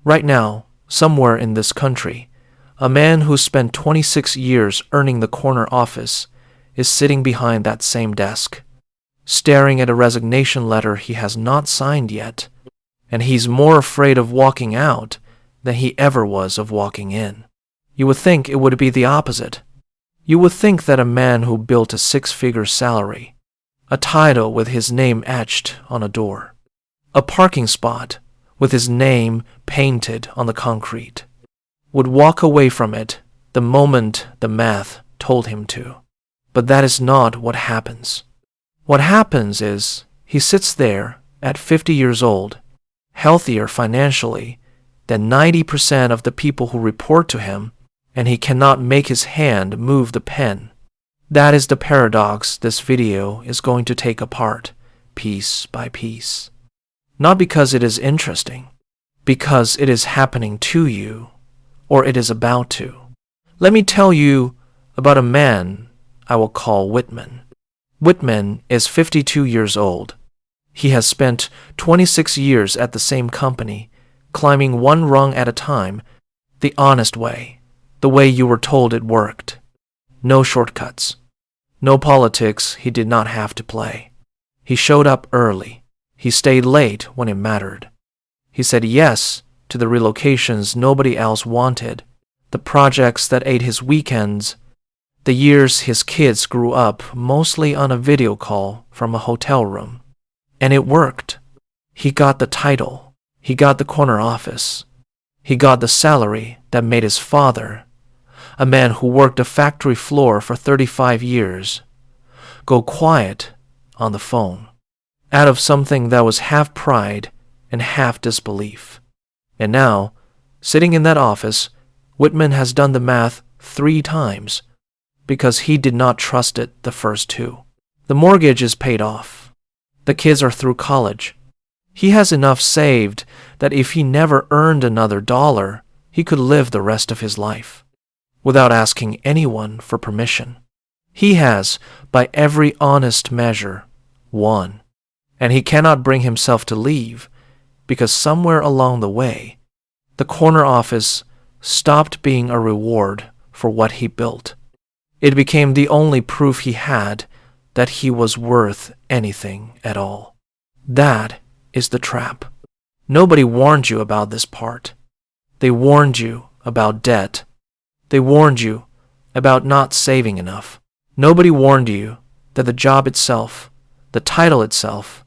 Right now, somewhere in this country, a man who spent 26 years earning the corner office is sitting behind that same desk, staring at a resignation letter he has not signed yet, and he's more afraid of walking out than he ever was of walking in. You would think it would be the opposite. You would think that a man who built a six-figure salary, a title with his name etched on a door, a parking spot with his name painted on the concrete, would walk away from it the moment the math told him to. But that is not what happens. What happens is he sits there at 50 years old, healthier financially than 90% of the people who report to him, and he cannot make his hand move the pen. That is the paradox this video is going to take apart, piece by piece. Not because it is interesting, because it is happening to you, or it is about to. Let me tell you about a man I will call Whitman. Whitman is 52 years old. He has spent 26 years at the same company, climbing one rung at a time, the honest way, the way you were told it worked. No shortcuts. No politics he did not have to play. He showed up early. He stayed late when it mattered. He said yes to the relocations nobody else wanted, the projects that ate his weekends, the years his kids grew up mostly on a video call from a hotel room. And it worked. He got the title. He got the corner office. He got the salary that made his father, a man who worked a factory floor for 35 years, go quiet on the phone, out of something that was half pride and half disbelief. And now, sitting in that office, Whitman has done the math 3 times because he did not trust it the first 2. The mortgage is paid off. The kids are through college. He has enough saved that if he never earned another dollar, he could live the rest of his life without asking anyone for permission. He has, by every honest measure, won, and he cannot bring himself to leave because somewhere along the way, the corner office stopped being a reward for what he built. It became the only proof he had that he was worth anything at all. That is the trap. Nobody warned you about this part. They warned you about debt. They warned you about not saving enough. Nobody warned you that the job itself, the title itself,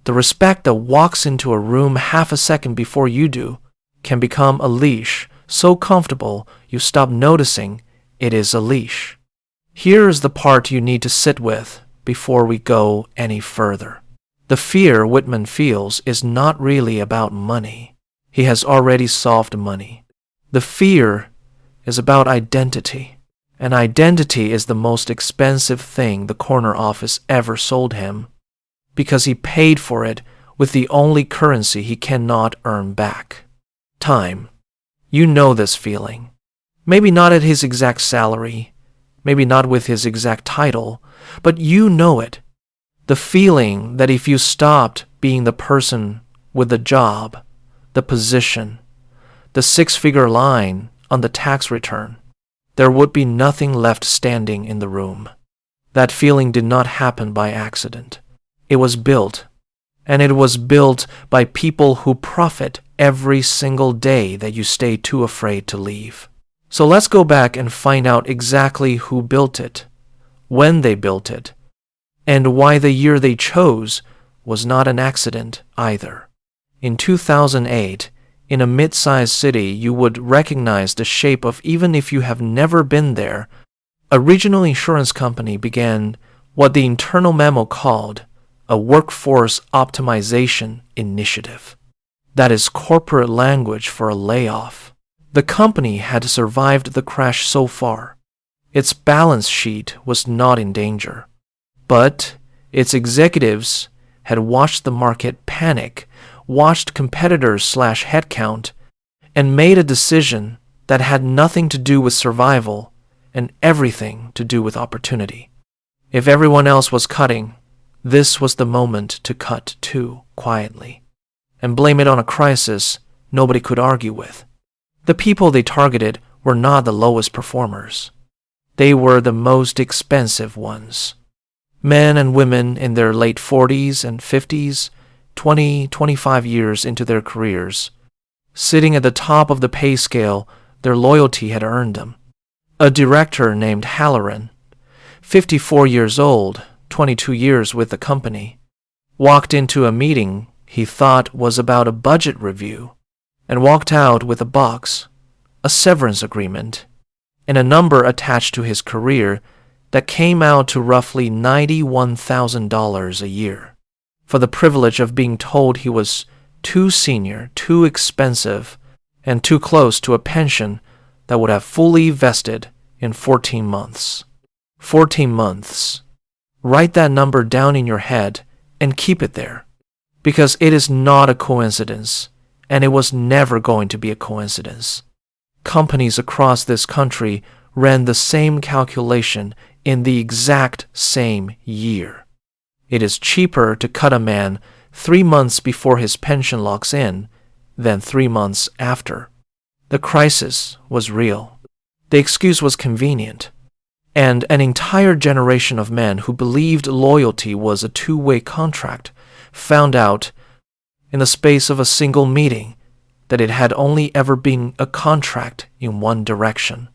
the respect that walks into a room half a second before you do, can become a leash so comfortable you stop noticing it is a leash. Here is the part you need to sit with before we go any further. The fear Whitman feels is not really about money. He has already solved money. The fear is about identity, and identity is the most expensive thing the corner office ever sold him, because he paid for it with the only currency he cannot earn back: time. You know this feeling. Maybe not at his exact salary, maybe not with his exact title, but you know it. The feeling that if you stopped being the person with the job, the position, the 6-figure line on the tax return, there would be nothing left standing in the room. That feeling did not happen by accident. It was built, and it was built by people who profit every single day that you stay too afraid to leave. So let's go back and find out exactly who built it, when they built it, and why the year they chose was not an accident either. In 2008, in a mid-sized city, you would recognize the shape of, even if you have never been there, a regional insurance company began what the internal memo called a workforce optimization initiative. That is corporate language for a layoff. The company had survived the crash so far. Its balance sheet was not in danger. But its executives had watched the market panic, watched competitors/headcount, and made a decision that had nothing to do with survival and everything to do with opportunity. If everyone else was cutting, this was the moment to cut too, quietly, and blame it on a crisis nobody could argue with. The people they targeted were not the lowest performers. They were the most expensive ones. Men and women in their late 40s and 50s, 20, 25 years into their careers. Sitting at the top of the pay scale, their loyalty had earned them. A director named Halloran, 54 years old, 22 years with the company, walked into a meeting he thought was about a budget review and walked out with a box, a severance agreement, and a number attached to his career that came out to roughly $91,000 a year for the privilege of being told he was too senior, too expensive, and too close to a pension that would have fully vested in 14 months. 14 months. Write that number down in your head and keep it there, because it is not a coincidence, and it was never going to be a coincidence. Companies across this country ran the same calculation in the exact same year. It is cheaper to cut a man 3 months before his pension locks in than 3 months after. The crisis was real. The excuse was convenient. And an entire generation of men who believed loyalty was a two-way contract found out in the space of a single meeting that it had only ever been a contract in one direction.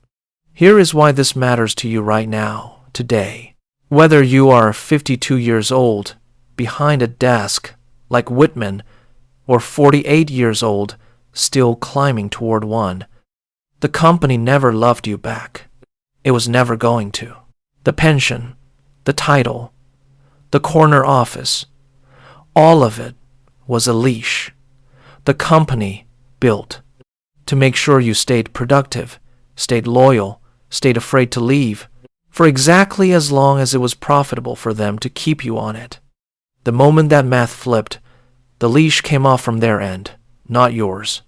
Here is why this matters to you right now, today. Whether you are 52 years old, behind a desk, like Whitman, or 48 years old, still climbing toward one, the company never loved you back. It was never going to. The pension, the title, the corner office, all of it was a leash the company built to make sure you stayed productive, stayed loyal, stayed afraid to leave, for exactly as long as it was profitable for them to keep you on it. The moment that math flipped, the leash came off from their end, not yours.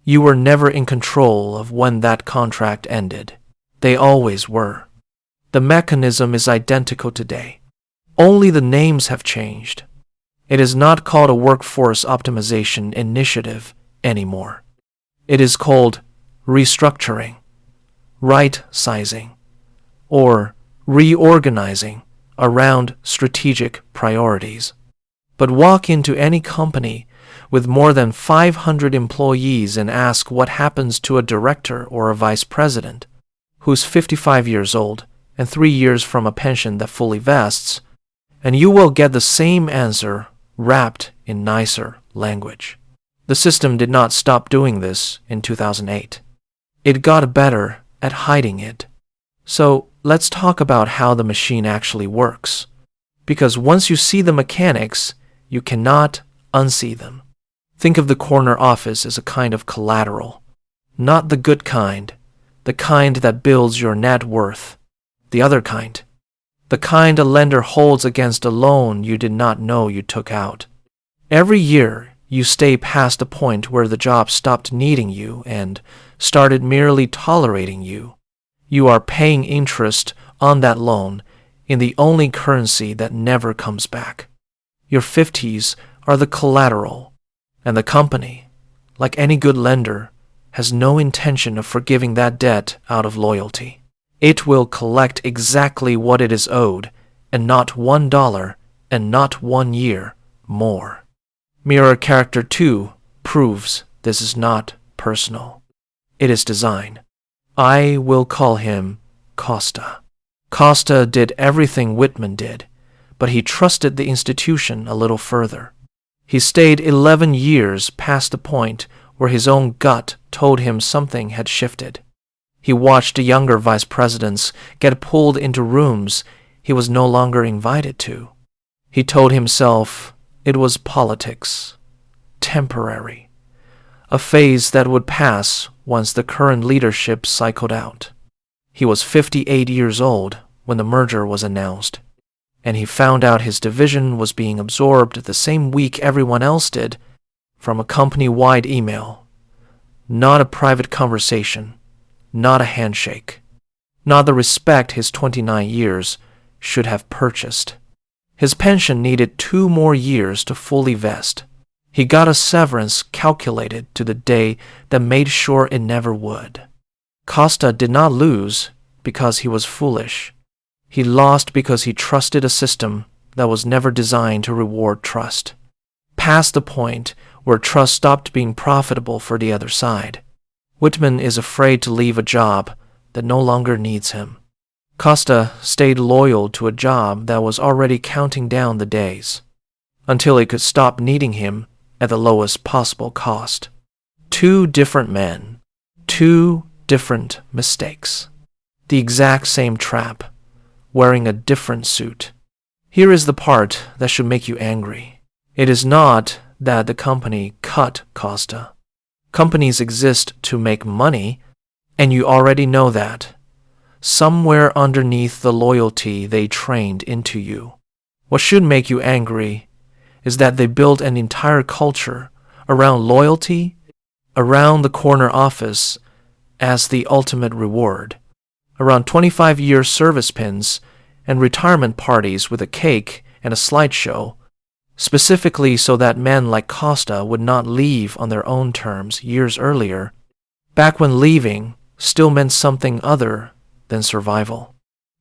You were never in control of when that contract ended. They always were. The mechanism is identical today. Only the names have changed. It is not called a workforce optimization initiative anymore. It is called restructuring, right-sizing, or reorganizing around strategic priorities. But walk into any company with more than 500 employees and ask what happens to a director or a vice president who's 55 years old and 3 years from a pension that fully vests, and you will get the same answer wrapped in nicer language. The system did not stop doing this in 2008. It got better at hiding it. So let's talk about how the machine actually works. Because once you see the mechanics, you cannot unsee them. Think of the corner office as a kind of collateral. Not the good kind, the kind that builds your net worth. The other kind. The kind a lender holds against a loan you did not know you took out. Every year, you stay past the point where the job stopped needing you and started merely tolerating you. You are paying interest on that loan in the only currency that never comes back. Your 50s are the collateral, and the company, like any good lender, has no intention of forgiving that debt out of loyalty. It will collect exactly what it is owed, and not $1 and not 1 year more. Mirror Character 2 proves this is not personal. It is design. I will call him Costa. Costa did everything Whitman did, but he trusted the institution a little further. He stayed 11 years past the point where his own gut told him something had shifted. He watched the younger vice presidents get pulled into rooms he was no longer invited to. He told himself it was politics, temporary, a phase that would pass once the current leadership cycled out. He was 58 years old when the merger was announced, and he found out his division was being absorbed the same week everyone else did from a company-wide email. Not a private conversation, not a handshake, not the respect his 29 years should have purchased. His pension needed 2 more years to fully vest. He got a severance calculated to the day that made sure it never would. Costa did not lose because he was foolish. He lost because he trusted a system that was never designed to reward trust, past the point where trust stopped being profitable for the other side. Whitman is afraid to leave a job that no longer needs him. Costa stayed loyal to a job that was already counting down the days, until it could stop needing him at the lowest possible cost. Two different men, two different mistakes. The exact same trap, wearing a different suit. Here is the part that should make you angry. It is not that the company cut Costa. Companies exist to make money, and you already know that. Somewhere underneath the loyalty they trained into you. What should make you angry is that they built an entire culture around loyalty, around the corner office as the ultimate reward, around 25-year service pins and retirement parties with a cake and a slideshow, specifically so that men like Costa would not leave on their own terms years earlier, back when leaving still meant something other than survival.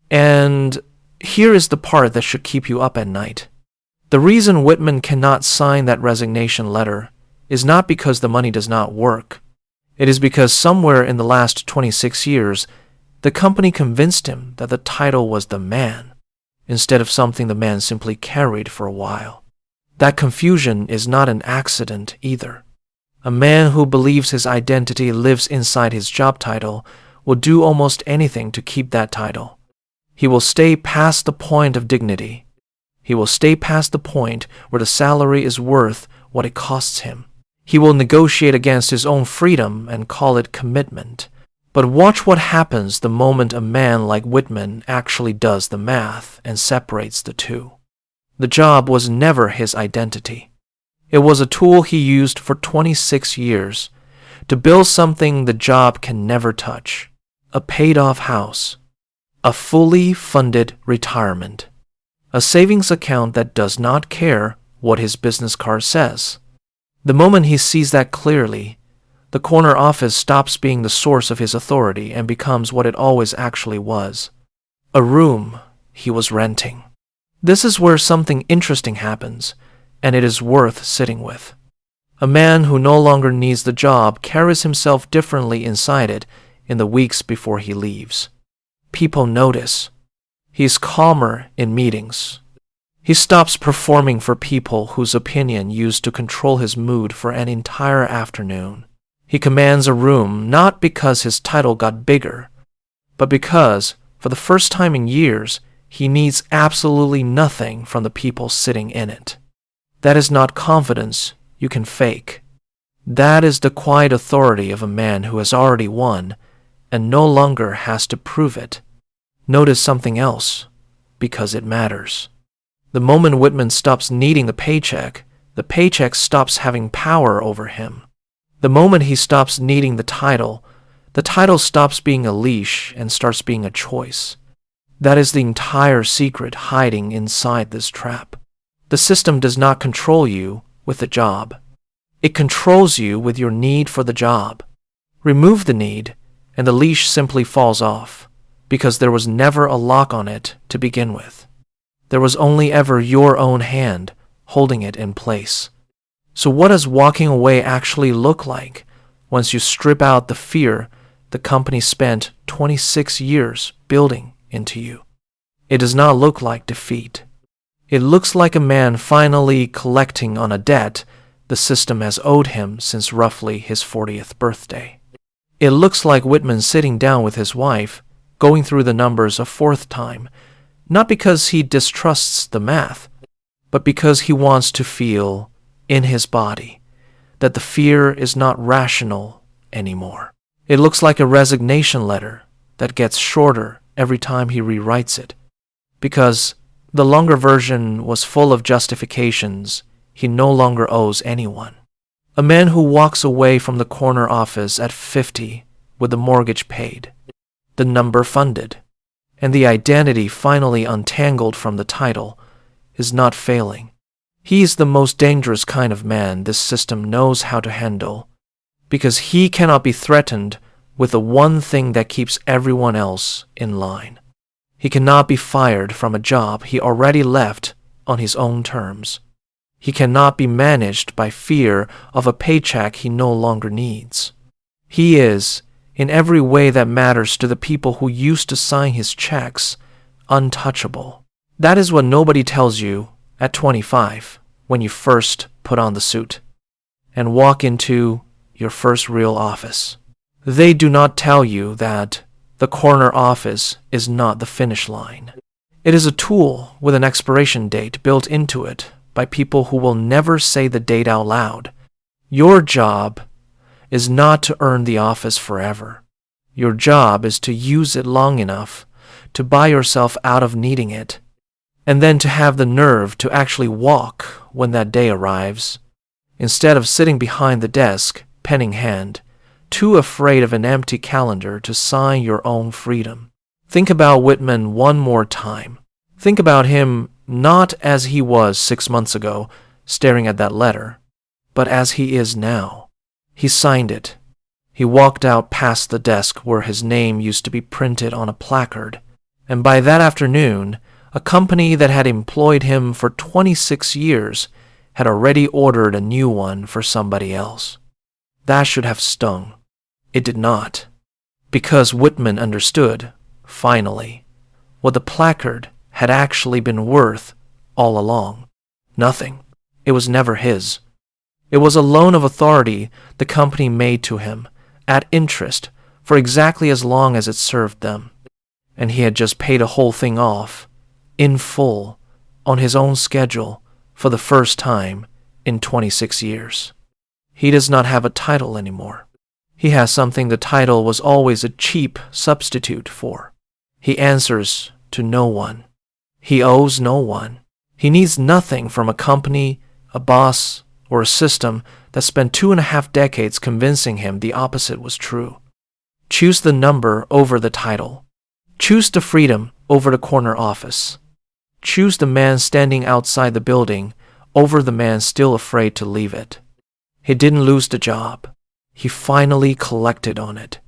And here is the part that should keep you up at night. The reason Whitman cannot sign that resignation letter is not because the money does not work. It is because somewhere in the last 26 years, the company convinced him that the title was the man, instead of something the man simply carried for a while. That confusion is not an accident either. A man who believes his identity lives inside his job title will do almost anything to keep that title. He will stay past the point of dignity. He will stay past the point where the salary is worth what it costs him. He will negotiate against his own freedom and call it commitment. But watch what happens the moment a man like Whitman actually does the math and separates the two. The job was never his identity. It was a tool he used for 26 years to build something the job can never touch. A paid-off house. A fully funded retirement. A savings account that does not care what his business card says. The moment he sees that clearly, the corner office stops being the source of his authority and becomes what it always actually was. A room he was renting. This is where something interesting happens, and it is worth sitting with. A man who no longer needs the job carries himself differently inside it in the weeks before he leaves. People notice. He's calmer in meetings. He stops performing for people whose opinion used to control his mood for an entire afternoon. He commands a room not because his title got bigger, but because, for the first time in years, he needs absolutely nothing from the people sitting in it. That is not confidence you can fake. That is the quiet authority of a man who has already won and no longer has to prove it. Notice something else, because it matters. The moment Whitman stops needing the paycheck stops having power over him. The moment he stops needing the title stops being a leash and starts being a choice. That is the entire secret hiding inside this trap. The system does not control you with the job. It controls you with your need for the job. Remove the need, and the leash simply falls off, because there was never a lock on it to begin with. There was only ever your own hand holding it in place. So what does walking away actually look like once you strip out the fear the company spent 26 years building into you? It does not look like defeat. It looks like a man finally collecting on a debt the system has owed him since roughly his 40th birthday. It looks like Whitman sitting down with his wife, going through the numbers a fourth time, not because he distrusts the math, but because he wants to feel in his body that the fear is not rational anymore. It looks like a resignation letter that gets shorter every time he rewrites it, because the longer version was full of justifications he no longer owes anyone. A man who walks away from the corner office at 50 with the mortgage paid, the number funded, and the identity finally untangled from the title is not failing. He is the most dangerous kind of man this system knows how to handle, because he cannot be threatened with the one thing that keeps everyone else in line. He cannot be fired from a job he already left on his own terms. He cannot be managed by fear of a paycheck he no longer needs. He is, in every way that matters to the people who used to sign his checks, untouchable. That is what nobody tells you at 25 when you first put on the suit and walk into your first real office. They do not tell you that the corner office is not the finish line. It is a tool with an expiration date built into it by people who will never say the date out loud. Your job is not to earn the office forever. Your job is to use it long enough to buy yourself out of needing it, and then to have the nerve to actually walk when that day arrives, instead of sitting behind the desk, pen in hand, too afraid of an empty calendar to sign your own freedom. Think about Whitman one more time. Think about him not as he was 6 months ago, staring at that letter, but as he is now. He signed it. He walked out past the desk where his name used to be printed on a placard, and by that afternoon, a company that had employed him for 26 years had already ordered a new one for somebody else. That should have stung. It did not, because Whitman understood, finally, what the placard had actually been worth all along. Nothing. It was never his. It was a loan of authority the company made to him, at interest, for exactly as long as it served them. And he had just paid the whole thing off, in full, on his own schedule, for the first time in 26 years. He does not have a title anymore. He has something the title was always a cheap substitute for. He answers to no one. He owes no one. He needs nothing from a company, a boss, or a system that spent 2.5 decades convincing him the opposite was true. Choose the number over the title. Choose the freedom over the corner office. Choose the man standing outside the building over the man still afraid to leave it. He didn't lose the job. He finally collected on it.